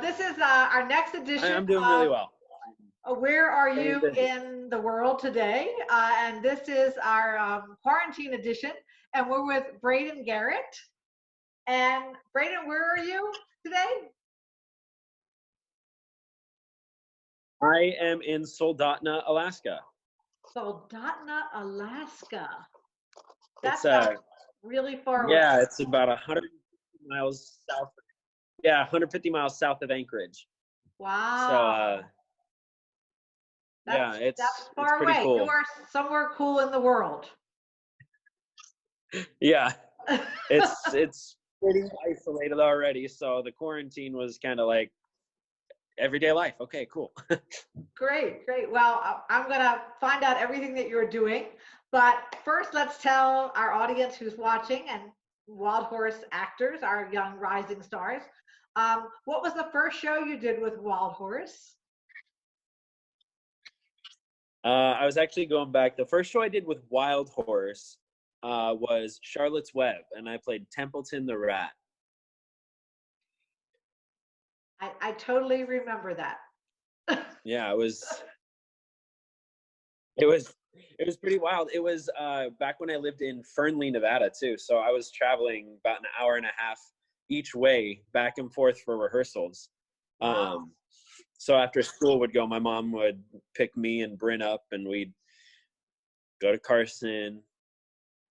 This is our next edition I'm doing really well. Where Are You in the World Today? And this is our quarantine edition. And we're with Braeden Garrett. And Braeden, where are you today? I am in Soldotna, Alaska. Soldotna, Alaska. That's really far away. Yeah, it's about 150 miles south. Yeah, 150 miles south of Anchorage. Wow. So, it's far pretty away. cool. You are somewhere cool in the world. Yeah, it's pretty isolated already. So the quarantine was kind of like everyday life. Okay, cool. Great. Well, I'm going to find out everything that you're doing. But first, let's tell our audience who's watching and Wild Horse actors, our young rising stars, what was the first show you did with Wild Horse? I was actually going back. The first show I did with Wild Horse was Charlotte's Web, and I played Templeton the Rat. I totally remember that. Yeah, it was pretty wild. It was back when I lived in Fernley, Nevada too. So I was traveling about an hour and a half each way back and forth for rehearsals. Wow. So after school would go, my mom would pick me and Bryn up and we'd go to Carson,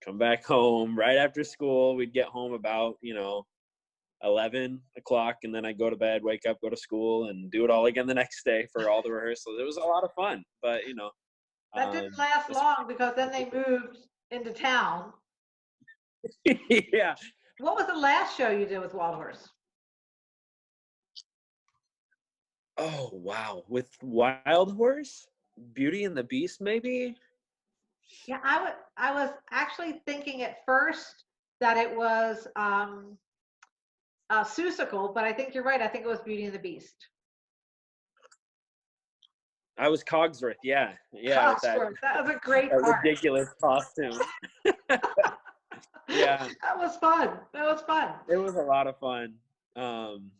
come back home right after school. We'd get home about, 11 o'clock, and then I'd go to bed, wake up, go to school, and do it all again the next day for all the rehearsals. It was a lot of fun, but that didn't last long because then they moved into town. Yeah. What was the last show you did with Wild Horse? Oh, wow. With Wild Horse? Beauty and the Beast, maybe? Yeah, I was actually thinking at first that it was Seussical, but I think you're right. I think it was Beauty and the Beast. I was Cogsworth, yeah. Cogsworth. That was a great part. Ridiculous costume. Yeah. That was fun. It was a lot of fun. One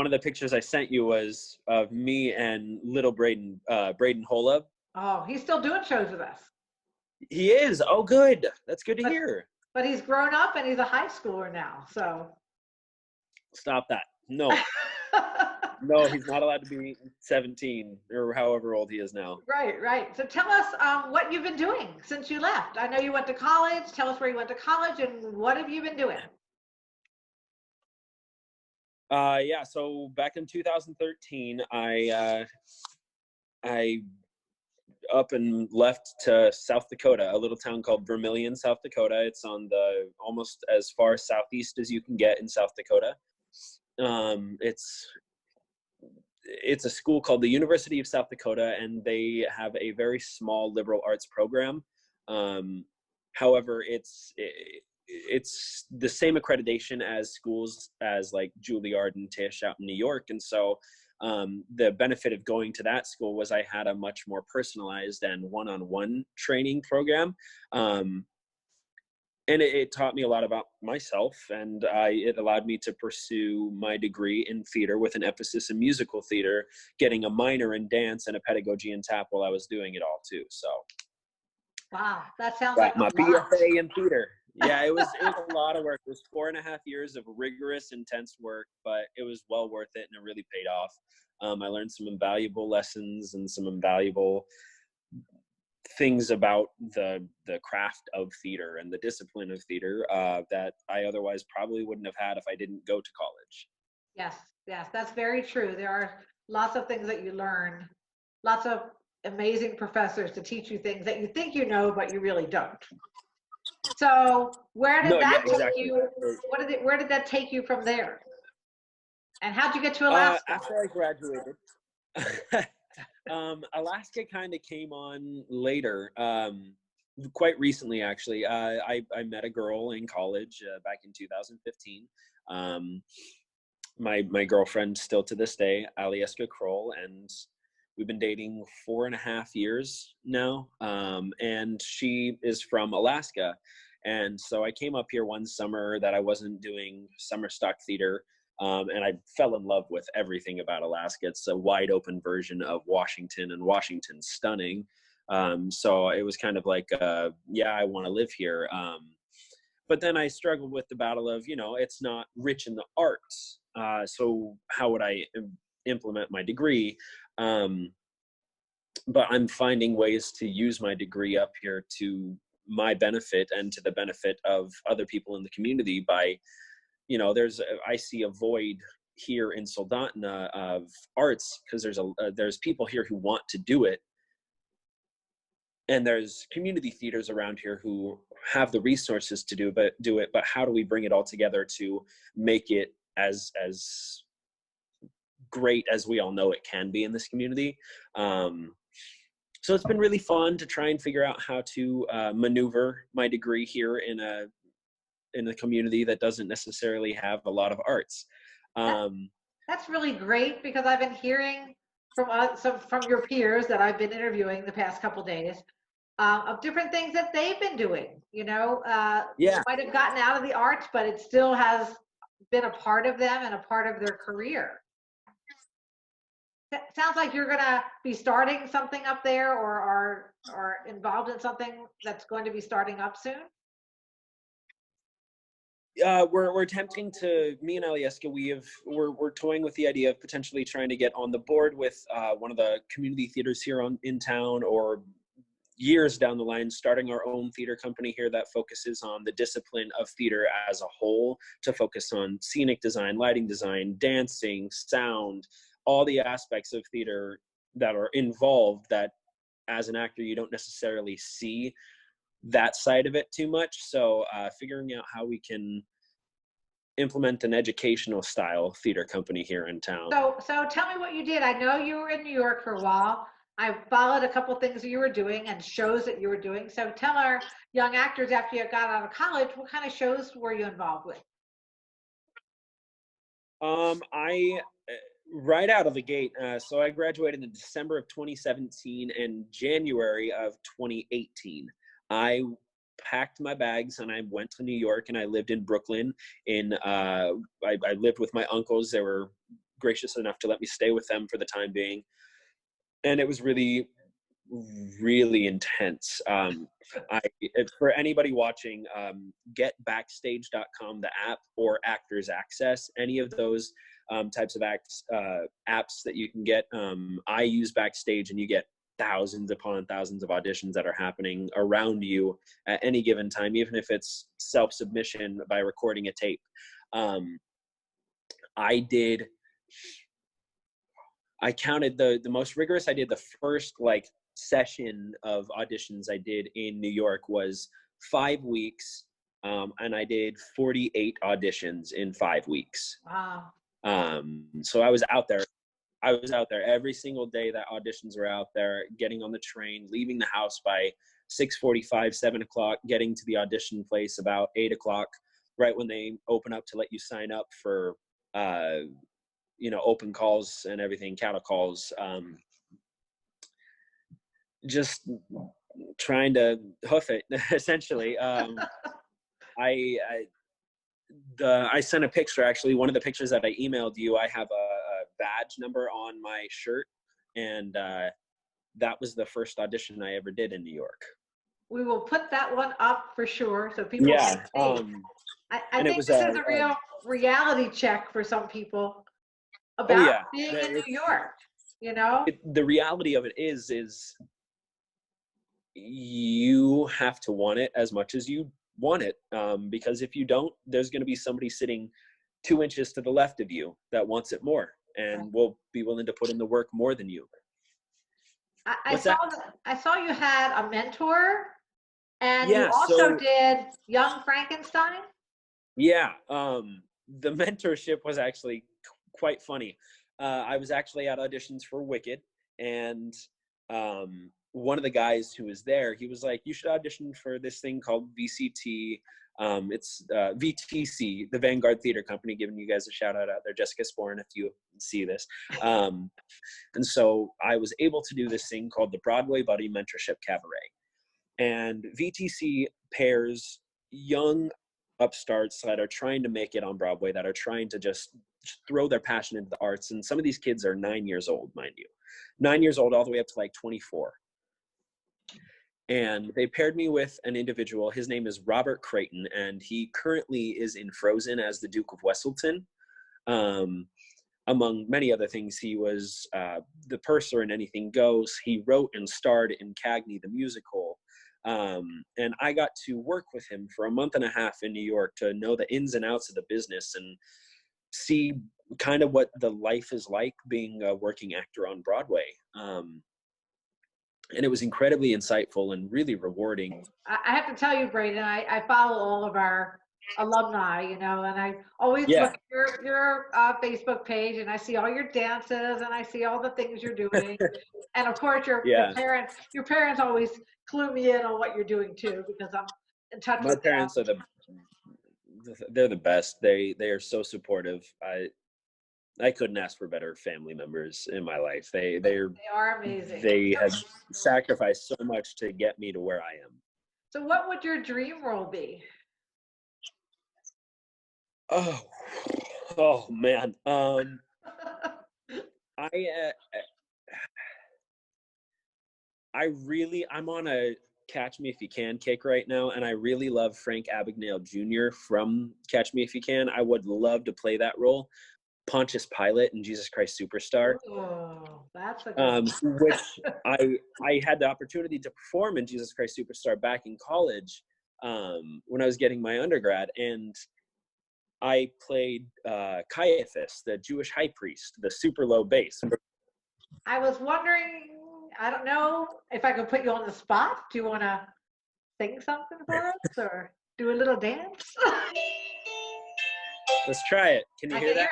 of the pictures I sent you was of me and little Braeden Holub. Oh, he's still doing shows with us. He is. Oh, good. That's good to hear. But he's grown up and he's a high schooler now, so. Stop that. No. No, he's not allowed to be 17 or however old he is now. Right. So tell us what you've been doing since you left. I know you went to college. Tell us where you went to college and what have you been doing? So back in 2013, I up and left to South Dakota, a little town called Vermillion, South Dakota. It's on the almost as far southeast as you can get in South Dakota. It's a school called the University of South Dakota, and they have a very small liberal arts program. However, it's the same accreditation as schools as like Juilliard and Tisch out in New York. And so the benefit of going to that school was I had a much more personalized and one-on-one training program. And it taught me a lot about myself, and it allowed me to pursue my degree in theater with an emphasis in musical theater, getting a minor in dance and a pedagogy in tap while I was doing it all too. So, wow, that sounds like my BFA in theater. Yeah, it was a lot of work. It was 4.5 years of rigorous, intense work, but it was well worth it, and it really paid off. I learned some invaluable lessons and some invaluable things about the craft of theater and the discipline of theater that I otherwise probably wouldn't have had if I didn't go to college. Yes, that's very true. There are lots of things that you learn, lots of amazing professors to teach you things that you think you know, but you really don't. So where did that take you? Where did that take you from there? And how'd you get to Alaska? After I graduated. Alaska kind of came on later, quite recently actually. I met a girl in college back in 2015. My girlfriend still to this day, Alieska Kroll, and we've been dating 4.5 years now. And she is from Alaska. And so I came up here one summer that I wasn't doing summer stock theater. And I fell in love with everything about Alaska. It's a wide open version of Washington, and Washington's stunning. So it was kind of like, yeah, I want to live here. But then I struggled with the battle of, it's not rich in the arts. So how would I implement my degree? But I'm finding ways to use my degree up here to my benefit and to the benefit of other people in the community by, I see a void here in Soldotna of arts, because there's people here who want to do it. And there's community theaters around here who have the resources to do it, but how do we bring it all together to make it as great as we all know it can be in this community? So it's been really fun to try and figure out how to maneuver my degree here in a community that doesn't necessarily have a lot of arts. That's really great, because I've been hearing from your peers that I've been interviewing the past couple days, of different things that they've been doing. Yeah. Might have gotten out of the arts, but it still has been a part of them and a part of their career. Sounds like you're going to be starting something up there, or are involved in something that's going to be starting up soon. We're attempting to, me and Alieska, we're toying with the idea of potentially trying to get on the board with one of the community theaters here in town, or years down the line, starting our own theater company here that focuses on the discipline of theater as a whole, to focus on scenic design, lighting design, dancing, sound, all the aspects of theater that are involved, that as an actor you don't necessarily see that side of it too much. So figuring out how we can implement an educational style theater company here in town. So tell me what you did. I know you were in New York for a while. I followed a couple of things that you were doing and shows that you were doing. So tell our young actors, after you got out of college, what kind of shows were you involved with? I right out of the gate. So I graduated in December of 2017, and January of 2018, I packed my bags and I went to New York, and I lived in Brooklyn. I lived with my uncles. They were gracious enough to let me stay with them for the time being. And it was really, really intense. For anybody watching, getbackstage.com, the app, or Actors Access, any of those types of apps that you can get. I use Backstage, and you get thousands upon thousands of auditions that are happening around you at any given time, even if it's self-submission by recording a tape. I counted the most rigorous I did. The first session of auditions I did in New York was 5 weeks. And I did 48 auditions in 5 weeks. Wow. So I was out there every single day that auditions were out there, getting on the train, leaving the house by 6:45, 7 o'clock, getting to the audition place about 8 o'clock, right when they open up to let you sign up for, open calls and everything, cattle calls. Just trying to hoof it, essentially. I sent a picture, actually, one of the pictures that I emailed you. I have a badge number on my shirt, and that was the first audition I ever did in New York. We will put that one up for sure, so people can see. I think this is a real reality check for some people about being in New York. The reality of it is you have to want it as much as you want it, because if you don't, there's going to be somebody sitting 2 inches to the left of you that wants it more and will be willing to put in the work more than you. I saw you had a mentor, and you also did Young Frankenstein. Yeah, the mentorship was actually quite funny. I was actually at auditions for Wicked, and one of the guys who was there, he was like, you should audition for this thing called VCT. It's VTC, the Vanguard Theater Company, giving you guys a shout out there, Jessica Sporn, if you see this. And so I was able to do this thing called the Broadway Buddy Mentorship Cabaret. And VTC pairs young upstarts that are trying to make it on Broadway, that are trying to just throw their passion into the arts. And some of these kids are 9 years old, mind you, 9 years old all the way up to like 24. And they paired me with an individual. His name is Robert Creighton, and he currently is in Frozen as the Duke of Wesselton. Among many other things, he was the purser in Anything Goes. He wrote and starred in Cagney the musical. And I got to work with him for a month and a half in New York to know the ins and outs of the business and see kind of what the life is like being a working actor on Broadway. And it was incredibly insightful and really rewarding. I have to tell you, Braeden, I follow all of our alumni, you know, and I always Yeah. look at your Facebook page, and I see all your dances, and I see all the things you're doing. And of course, your parents always clue me in on what you're doing too, because I'm in touch My with them. parents are they're the best. They are so supportive. I couldn't ask for better family members in my life. They are amazing. They have sacrificed so much to get me to where I am. So what would your dream role be? Oh man. I'm on a Catch Me If You Can kick right now, and I really love Frank Abagnale Jr. from Catch Me If You Can. I would love to play that role, Pontius Pilate in Jesus Christ Superstar. Oh, that's a good which I had the opportunity to perform in Jesus Christ Superstar back in college when I was getting my undergrad, and I played Caiaphas, the Jewish high priest, the super low bass. I was wondering, I don't know if I could put you on the spot. Do you want to sing something for us or do a little dance? Let's try it. Can you hear that?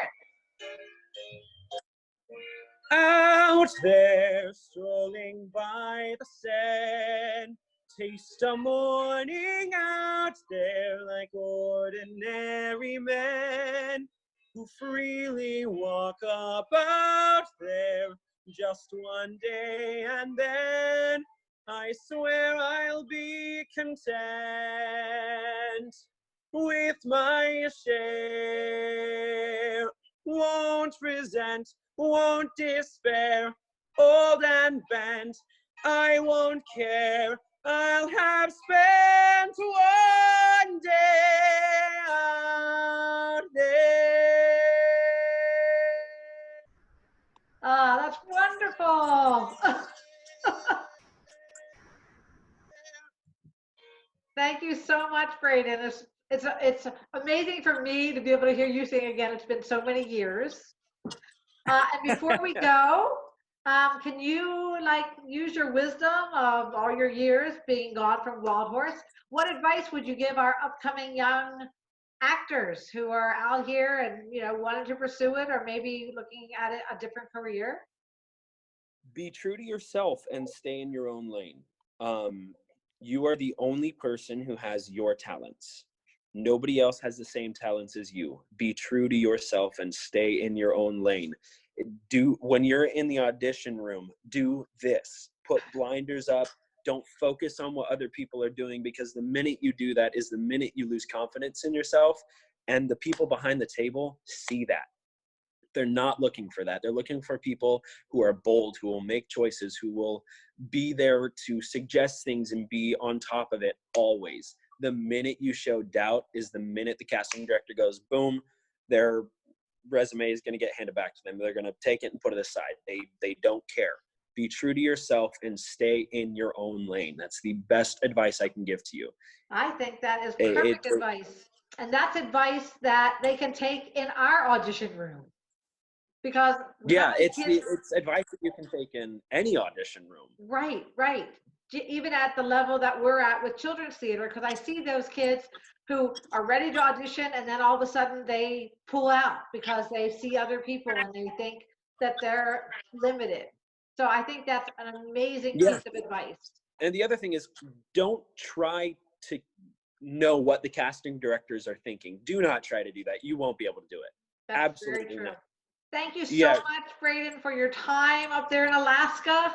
Hear Out there, strolling by the sand, taste the morning out there like ordinary men who freely walk about there just one day, and then I swear I'll be content with my share. Won't resent, won't despair, old and bent, I won't care. I'll have spent one day out there. Ah, that's wonderful. Thank you so much, Braeden. It's amazing for me to be able to hear you sing again. It's been so many years. And before we go, can you use your wisdom of all your years being gone from Wild Horse? What advice would you give our upcoming young actors who are out here and wanting to pursue it, or maybe looking at it a different career? Be true to yourself and stay in your own lane. You are the only person who has your talents. Nobody else has the same talents as you. Be true to yourself and stay in your own lane. When you're in the audition room, do this. Put blinders up. Don't focus on what other people are doing, because the minute you do that is the minute you lose confidence in yourself, and the people behind the table see that. They're not looking for that. They're looking for people who are bold, who will make choices, who will be there to suggest things and be on top of it always. The minute you show doubt is the minute the casting director goes, boom, their resume is going to get handed back to them. They're going to take it and put it aside. They don't care. Be true to yourself and stay in your own lane. That's the best advice I can give to you. I think that is perfect advice. And that's advice that they can take in our audition room. Because it's advice that you can take in any audition room. Right. Even at the level that we're at with children's theater, because I see those kids who are ready to audition, and then all of a sudden they pull out because they see other people and they think that they're limited. So I think that's an amazing piece of advice. And the other thing is, don't try to know what the casting directors are thinking. Do not try to do that. You won't be able to do it. That's absolutely very true. not. Thank you so much, Braeden, for your time up there in Alaska.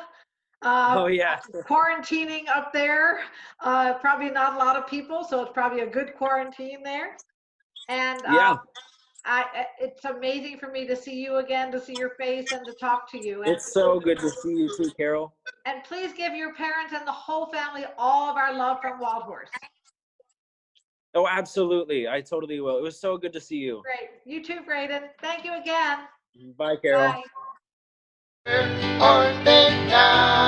Oh yeah. Quarantining up there. Probably not a lot of people, so it's probably a good quarantine there. And Yeah. it's amazing for me to see you again, to see your face and to talk to you. And, It's so good to see you too, Carol. and please give your parents and the whole family all of our love from Wild Horse. Oh, absolutely. I totally will. It was so good to see you. Great. You too, Braeden. Thank you again. Bye, Carol. Bye.